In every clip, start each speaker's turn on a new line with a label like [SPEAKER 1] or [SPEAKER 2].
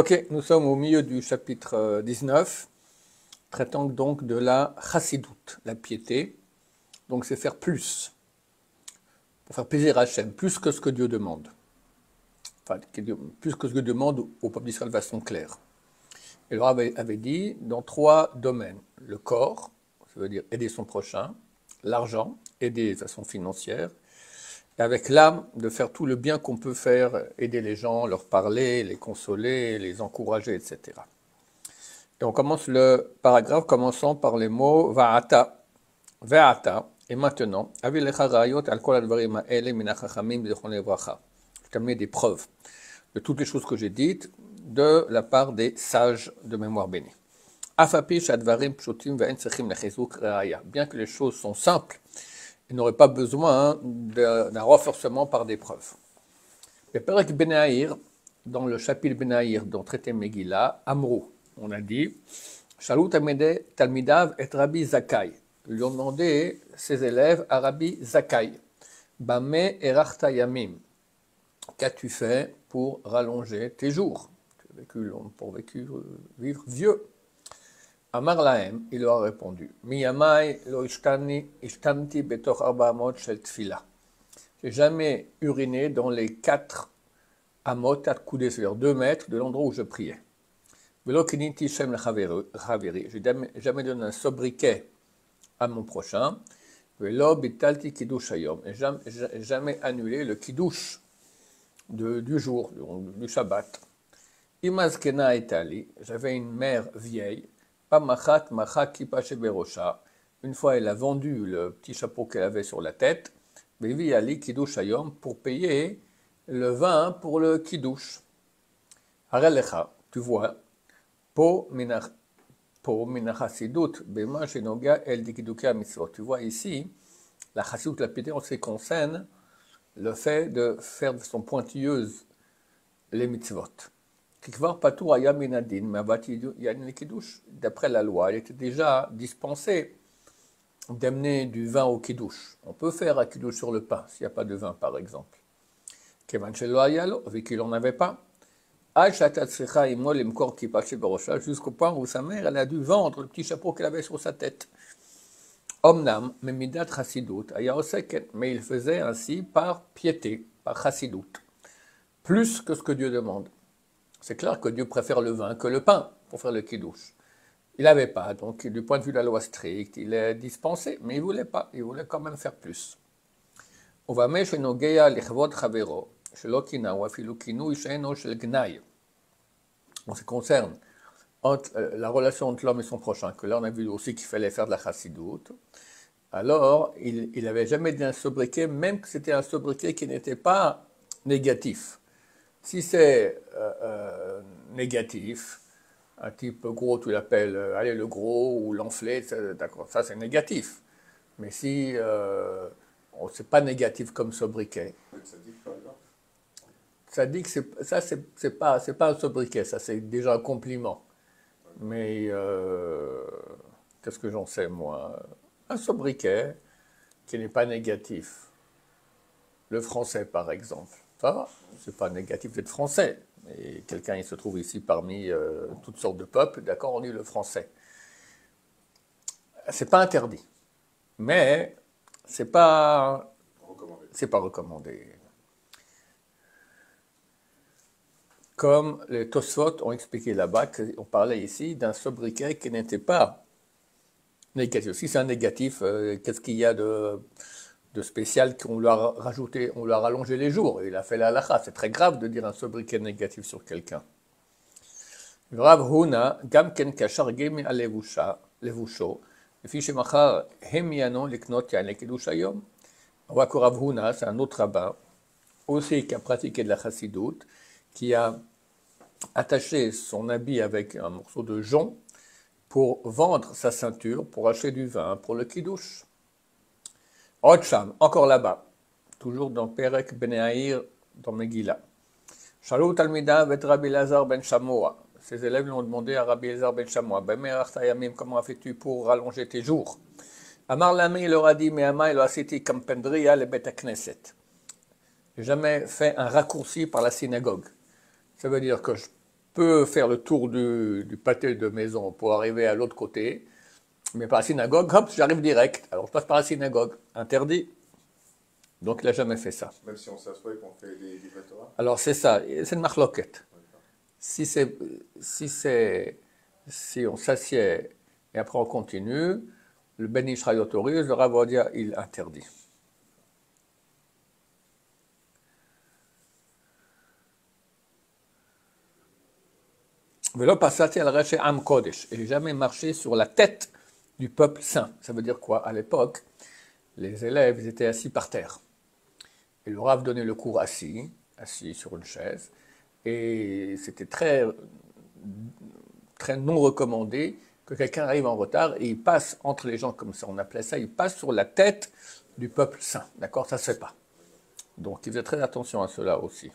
[SPEAKER 1] Ok, nous sommes au milieu du chapitre 19, traitant donc de la chassidoute, la piété. Donc c'est faire plus, pour faire plaisir à Hachem, plus que ce que Dieu demande. Enfin, plus que ce que Dieu demande au peuple d'Israël de façon claire. Et le Rav avait dit dans 3 domaines. Le corps, ça veut dire aider son prochain, l'argent, aider de façon financière, et avec l'âme, de faire tout le bien qu'on peut faire, aider les gens, leur parler, les consoler, les encourager, etc. Et on commence le paragraphe commençant par les mots Va'ata, Ve'ata, et maintenant, Avilecha rayot al kol advarim ha'ele min hachachamim zichron levracha. Je t'amène des preuves de toutes les choses que j'ai dites de la part des sages de mémoire bénie. Afapi shadvarim pshutim ve'en tzrichim lechizuk raya. Bien que les choses sont simples, il n'aurait pas besoin d'un renforcement par des preuves. Le Perek Benaïr, dans le chapitre Benaïr, dont traité Megillah, Amrou, on a dit, Shalut Talmidav et Rabbi Zakai. Ils lui ont demandé, ses élèves, à Rabbi Zakai, Bame erachta yamim. Qu'as-tu fait pour rallonger tes jours? Pour vivre vieux. Amar Lahem, il leur a répondu, Miyamai lo ishtanti betoch arba amot shel tfila. J'ai jamais uriné dans les 4 amot, 4 coudées, c'est-à-dire 2 mètres de l'endroit où je priais. Velo kiniti shem lechaveri. J'ai jamais donné un sobriquet à mon prochain. Velo bitalti kiddush hayom. Et jamais annulé le kiddush du jour, du Shabbat. Imazkena etali. J'avais une mère vieille. Pamachat macha kippa sheberosha. Une fois, elle a vendu le petit chapeau qu'elle avait sur la tête. Bevi ali kiddush hayom pour payer le vin pour le kiddush. Harelecha, tu vois, po minachasidut bema shenoga el dikiduke mitzvot. Tu vois ici, la chassidut, la piété, en ce qui concerne le fait de faire de façon pointilleuse les mitzvot. Kikvar patur aya minadin mavati yan kiddush. D'après la loi, il était déjà dispensé d'amener du vin au kiddush. On peut faire un kiddush sur le pain, s'il n'y a pas de vin, par exemple. Kevan shelo ayalo, vu qu'il n'en avait pas. Jusqu'au point où sa mère, elle a dû vendre le petit chapeau qu'elle avait sur sa tête. Omnam, memidat chassidut, aya oseket, mais il faisait ainsi par piété, par chassidut, plus que ce que Dieu demande. C'est clair que Dieu préfère le vin que le pain pour faire le kiddush. Il n'avait pas, donc du point de vue de la loi stricte, il est dispensé, mais il ne voulait pas, il voulait quand même faire plus. On va mettre nos geya lichvod chavero, shelokina ou afilu kinu isheno shel gnai. En ce qui concerne la relation entre l'homme et son prochain, que là on a vu aussi qu'il fallait faire de la chassidoute, alors il n'avait jamais dit un sobriquet, même que c'était un sobriquet qui n'était pas négatif. Si c'est négatif, un type gros, tu l'appelles allez le gros ou l'enflé, d'accord, ça c'est négatif. Mais si c'est pas négatif comme sobriquet, ça dit que c'est pas un sobriquet, ça c'est déjà un compliment. Mais qu'est-ce que j'en sais moi? Un sobriquet qui n'est pas négatif. Le français par exemple. Ça va, c'est pas négatif d'être français. Mais quelqu'un, il se trouve ici parmi toutes sortes de peuples, d'accord, on dit le français. C'est pas interdit, mais c'est pas recommandé. Comme les Tosfot ont expliqué là-bas, on parlait ici d'un sobriquet qui n'était pas négatif. Si c'est un négatif, qu'est-ce qu'il y a de spécial qu'on lui a rajouté, on lui a rallongé les jours, il a fait la halakha. C'est très grave de dire un sobriquet négatif sur quelqu'un. Rav Huna, gam ken kashar gemi alevusho, lefi shemachar hemiano liknot yan lekiddush hayom. On voit que Rav Huna, c'est un autre rabbin, aussi qui a pratiqué de la chassidoute, qui a attaché son habit avec un morceau de jonc pour vendre sa ceinture, pour acheter du vin, pour le kiddush. Otcham, encore là-bas, toujours dans Perek Benaïr, dans Megillah. Shalut Talmida vet Rabbi Elazar ben Shamoa. Ses élèves lui ont demandé à Rabbi Elazar ben Shamoa, Bemerachta yamim, comment as-tu pour rallonger tes jours? Amar Lami, il leur a dit, mais Ama, il a cité Kampendria le Bet Knesset. J'ai jamais fait un raccourci par la synagogue. Ça veut dire que peux faire le tour du pâté de maison pour arriver à l'autre côté, mais par la synagogue, hop, j'arrive direct. Alors je passe par la synagogue. Interdit. Donc il n'a jamais fait ça.
[SPEAKER 2] Même si on s'assoit et qu'on fait des Torah.
[SPEAKER 1] Alors c'est ça, c'est une marloquette. Si on s'assied et après on continue, le Ben Ishraï autorise, le Rav va dire il interdit. Velo passati al reche am kodesh. Et j'ai jamais marché sur la tête du peuple saint. Ça veut dire quoi? À l'époque, les élèves ils étaient assis par terre. Et le Rav donnait le cours assis sur une chaise. Et c'était très, très non recommandé que quelqu'un arrive en retard et il passe entre les gens comme ça. On appelait ça, il passe sur la tête du peuple saint. D'accord? Ça ne se fait pas. Donc il faisait très attention à cela aussi.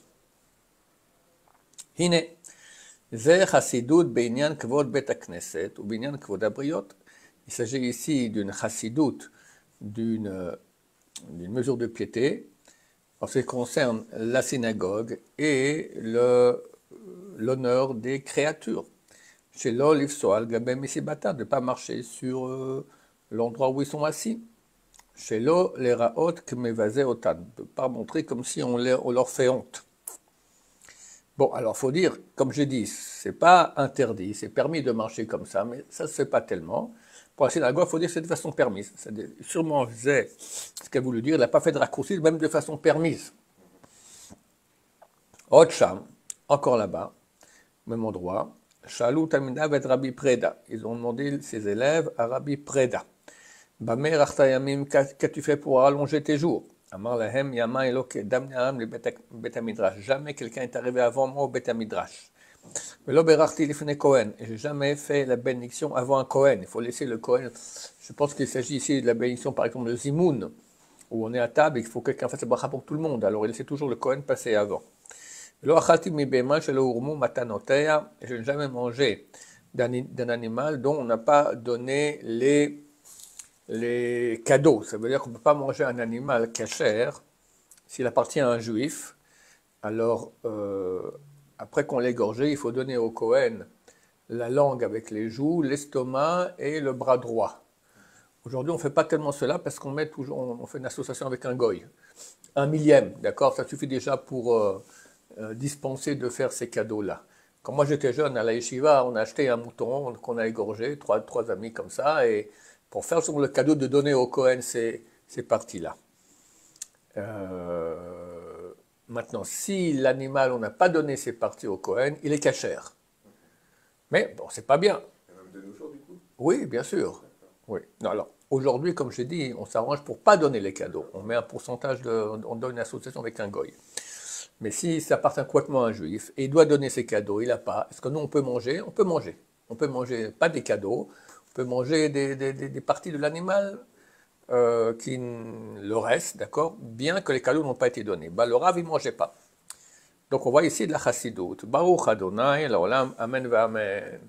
[SPEAKER 1] Hine. Il s'agit ici d'une chassidoute, d'une mesure de piété en ce qui concerne la synagogue et l'honneur des créatures. Chez l'olifsoal gabem isibata, de ne pas marcher sur l'endroit où ils sont assis. Chez l'eau les raot kmevazé otan, de ne pas montrer comme si on leur fait honte. Bon, alors il faut dire, comme j'ai dit, c'est pas interdit, c'est permis de marcher comme ça, mais ça ne se fait pas tellement. Pour la synagogue, il faut dire que c'est de façon permise. Sûrement faisait ce qu'elle voulait dire, il n'a pas fait de raccourci, même de façon permise. Otcham, encore là-bas, même endroit, Shalou Tamina vet Rabbi Preda. Ils ont demandé ses élèves à Rabbi Preda. Bamer Artayamim, qu'as-tu fait pour allonger tes jours? Amar lahem yama eloke damneam le bet midrash. Jamais quelqu'un est arrivé avant moi au bet midrash. Velo berachti lifne Kohen. Et j'ai jamais fait la bénédiction avant un Kohen. Il faut laisser le Kohen. Je pense qu'il s'agit ici de la bénédiction, par exemple, de Zimoun, où on est à table et qu'il faut que quelqu'un fasse la bracha pour tout le monde. Alors il laissait toujours le Kohen passer avant. Velo achalti mi bema shelo urmu matanotea. Je n'ai jamais mangé d'un animal dont on n'a pas donné les cadeaux. Ça veut dire qu'on ne peut pas manger un animal cachère s'il appartient à un juif. Alors, après qu'on l'ait égorgé, il faut donner au Kohen la langue avec les joues, l'estomac et le bras droit. Aujourd'hui, on ne fait pas tellement cela parce qu'on on fait une association avec un goy. 1/1000, d'accord? Ça suffit déjà pour dispenser de faire ces cadeaux-là. Quand moi j'étais jeune à la yeshiva, on a acheté un mouton qu'on a égorgé, trois amis comme ça, et pour faire sur le cadeau de donner au Kohen ces parties-là. Maintenant, si l'animal, on n'a pas donné ses parties au Kohen, il est cachère. Mais bon, c'est pas bien.
[SPEAKER 2] Et même de nos jours, du coup?
[SPEAKER 1] Oui, bien sûr. Oui. Non, alors, aujourd'hui, comme j'ai dit, on s'arrange pour pas donner les cadeaux. On met un pourcentage, on donne une association avec un goy. Mais si ça appartient complètement à un juif et il doit donner ses cadeaux, il n'a pas. Est-ce que nous, on peut manger? On peut manger. On peut manger, pas des cadeaux, on peut manger des parties de l'animal le reste, d'accord, bien que les cadeaux n'ont pas été donnés. Bah, le Rav, il ne mangeait pas. Donc on voit ici de la chassidoute. Baruch Adonai, l'olam, amen va amen.